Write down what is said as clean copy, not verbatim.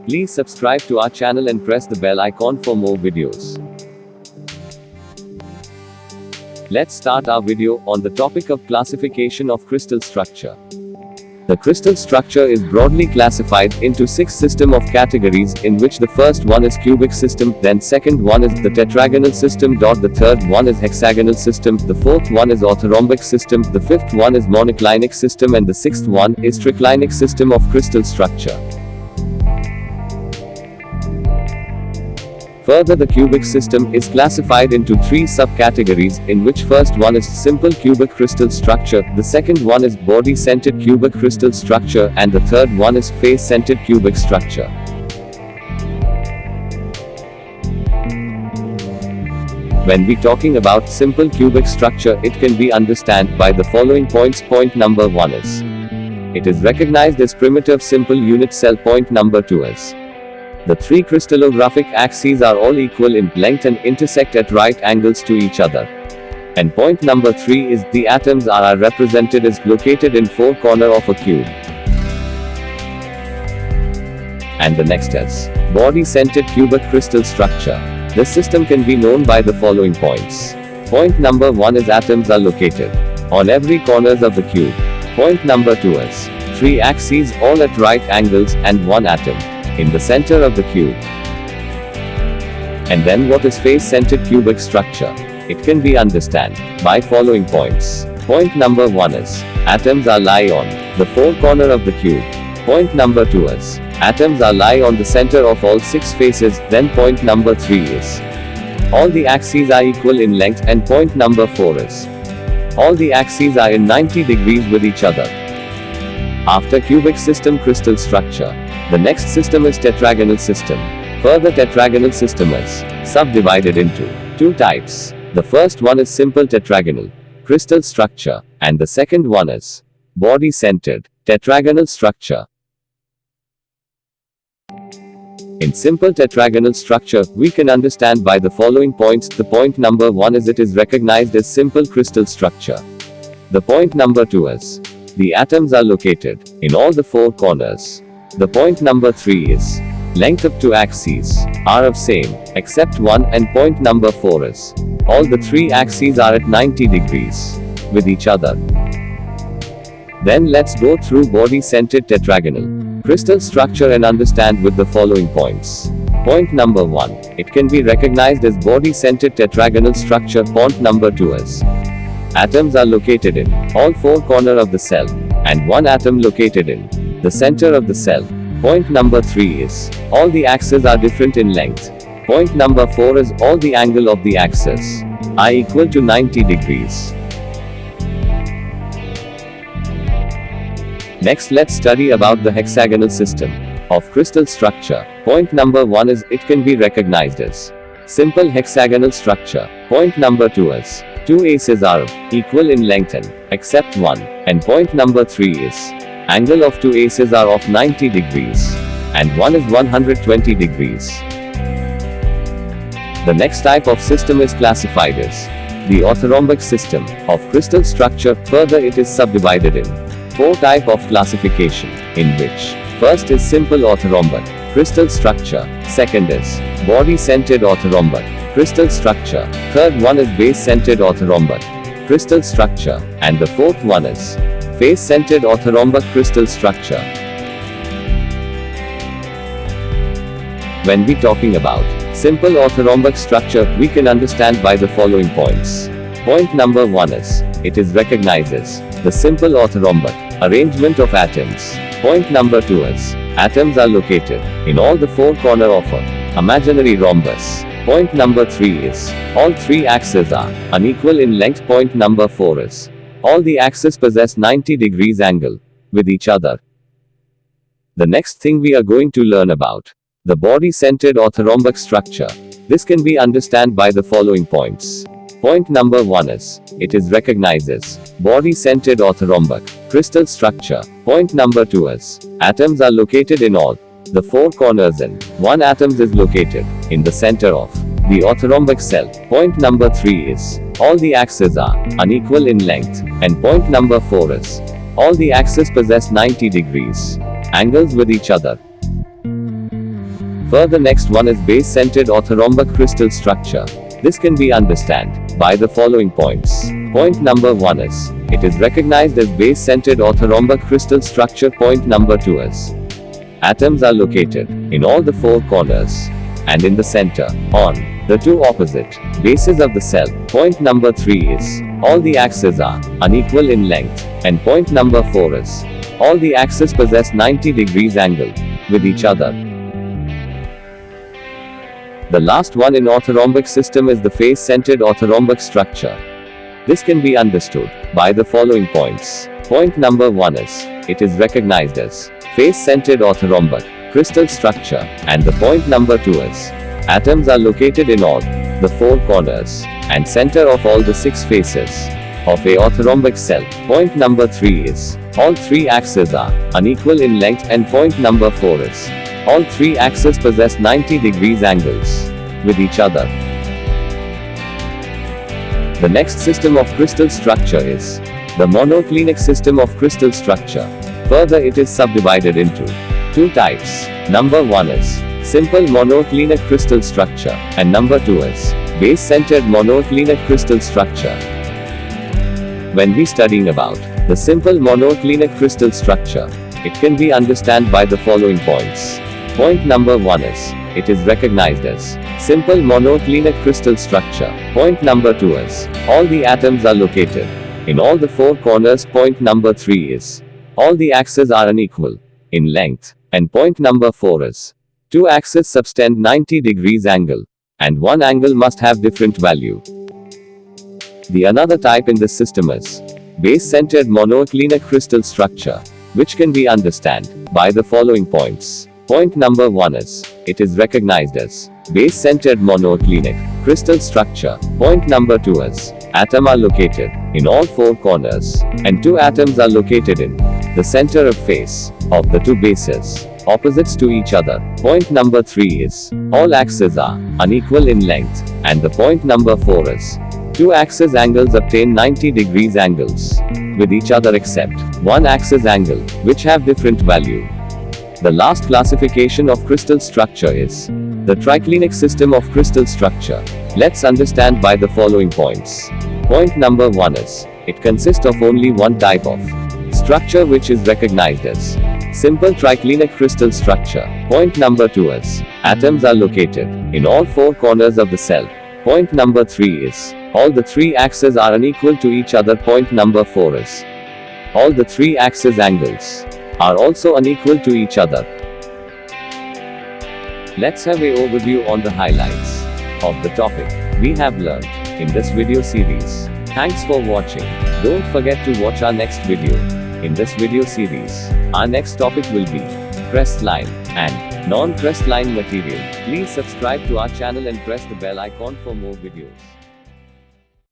Please subscribe to our channel and press the bell icon for more videos. Let's start our video on the topic of classification of crystal structure. The crystal structure is broadly classified into 6 system of categories, in which the first one is cubic system, then second one is the tetragonal system. The third one is hexagonal system, the fourth one is orthorhombic system, the fifth one is monoclinic system, and the sixth one is triclinic system of crystal structure. Further, the cubic system is classified into 3 subcategories, in which first one is simple cubic crystal structure, the second one is body-centered cubic crystal structure, and the third one is face-centered cubic structure. When we talking about simple cubic structure, it can be understood by the following points. Point number 1 is, it is recognized as primitive simple unit cell. Point number 2 is, the 3 crystallographic axes are all equal in length and intersect at right angles to each other. And point number 3 is, the atoms are represented as located in 4 corners of a cube. And the next is, body-centered cubic crystal structure. This system can be known by the following points. Point number 1 is, atoms are located on every corners of the cube. Point number 2 is, 3 axes all at right angles, and 1 atom in the center of the cube. And then what is face-centered cubic structure? It can be understood by following points. Point number 1 is, atoms are lie on the 4 corners of the cube. Point number 2 is, atoms are lie on the center of all 6 faces. Then point number 3 is, all the axes are equal in length, and point number 4 is, all the axes are in 90 degrees with each other. After cubic system crystal structure, the next system is tetragonal system. Further, tetragonal system is subdivided into 2 types. The first one is simple tetragonal crystal structure, and the second one is body-centered tetragonal structure. In simple tetragonal structure, we can understand by the following points. The point number 1 is, it is recognized as simple crystal structure. The point number 2 is, the atoms are located in all the 4 corners. The point number 3 is, length of 2 axes are of same, except 1, and point number 4 is, all the 3 axes are at 90 degrees with each other. Then let's go through body-centered tetragonal crystal structure and understand with the following points. Point number 1, it can be recognized as body-centered tetragonal structure. Point number 2 is, atoms are located in all 4 corners of the cell, and 1 atom located in the center of the cell. Point number 3 is, all the axes are different in length. Point number 4 is, all the angle of the axis are equal to 90 degrees. Next, let's study about the hexagonal system of crystal structure. Point number 1 is, it can be recognized as simple hexagonal structure. Point number 2 is, 2 aces are equal in length and except 1. And point number 3 is, angle of 2 aces are of 90 degrees, and 1 is 120 degrees. The next type of system is classified as the orthorhombic system of crystal structure. Further, it is subdivided in 4 types of classification, in which first is simple orthorhombic crystal structure, second is body-centered orthorhombic crystal structure, third one is base-centered orthorhombic crystal structure, and the fourth one is face-centered orthorhombic crystal structure. When we talking about simple orthorhombic structure, we can understand by the following points. Point number 1 is, it is recognized as the simple orthorhombic arrangement of atoms. Point number 2 is, atoms are located in all the 4 corners of an imaginary rhombus. Point number 3 is, all 3 axes are unequal in length. Point number 4 is, all the axes possess 90 degrees angle with each other. The next thing we are going to learn about the body-centered orthorhombic structure. This can be understood by the following points. Point number 1 is, it is recognized as body-centered orthorhombic crystal structure. Point number 2 is, atoms are located in all the 4 corners, and 1 atom is located in the center of the orthorhombic cell. Point number 3 is, all the axes are unequal in length. And point number 4 is, all the axes possess 90 degrees angles with each other. Further, next one is base-centered orthorhombic crystal structure. This can be understood by the following points. Point number 1 is, it is recognized as base-centered orthorhombic crystal structure. Point number 2 is, atoms are located in all the 4 corners and in the center, on the 2 opposite bases of the cell. Point number 3 is, all the axes are unequal in length. And point number 4 is, all the axes possess 90 degrees angle with each other. The last one in orthorhombic system is the face-centered orthorhombic structure. This can be understood by the following points. Point number 1 is, it is recognized as face-centered orthorhombic crystal structure. And the point number 2 is, atoms are located in all the 4 corners and center of all the 6 faces of a orthorhombic cell. Point number 3 is, all 3 axes are unequal in length. And point number 4 is, all 3 axes possess 90 degrees angles with each other. The next system of crystal structure is the monoclinic system of crystal structure. Further, it is subdivided into 2 types. Number 1 is simple monoclinic crystal structure, and number 2 is base-centered monoclinic crystal structure. When we studying about the simple monoclinic crystal structure, it can be understood by the following points. Point number 1 is, it is recognized as simple monoclinic crystal structure. Point number 2 is, all the atoms are located in all the 4 corners. Point number 3 is, all the axes are unequal in length. And point number 4 is, 2 axes subtend 90 degrees angle, and one angle must have different value. The another type in this system is base-centered monoclinic crystal structure, which can be understood by the following points. Point number 1 is, it is recognized as base-centered monoclinic crystal structure. Point number 2 is, atoms are located in all 4 corners, and 2 atoms are located in the center of face of the 2 bases opposites to each other. Point number 3 is, all axes are unequal in length. And the point number 4 is, 2 axis angles obtain 90 degrees angles with each other except one axis angle, which have different value. The last classification of crystal structure is the triclinic system of crystal structure. Let's understand by the following points. Point number 1 is, it consists of only one type of structure, which is recognized as simple triclinic crystal structure. Point number 2 is, atoms are located in all 4 corners of the cell. Point number 3 is, all the 3 axes are unequal to each other. Point number 4 is, all the 3 axis angles are also unequal to each other. Let's have an overview on the highlights of the topic we have learned in this video series. Thanks for watching. Don't forget to watch our next video. In this video series, our next topic will be crystalline and non-crystalline material. Please subscribe to our channel and press the bell icon for more videos.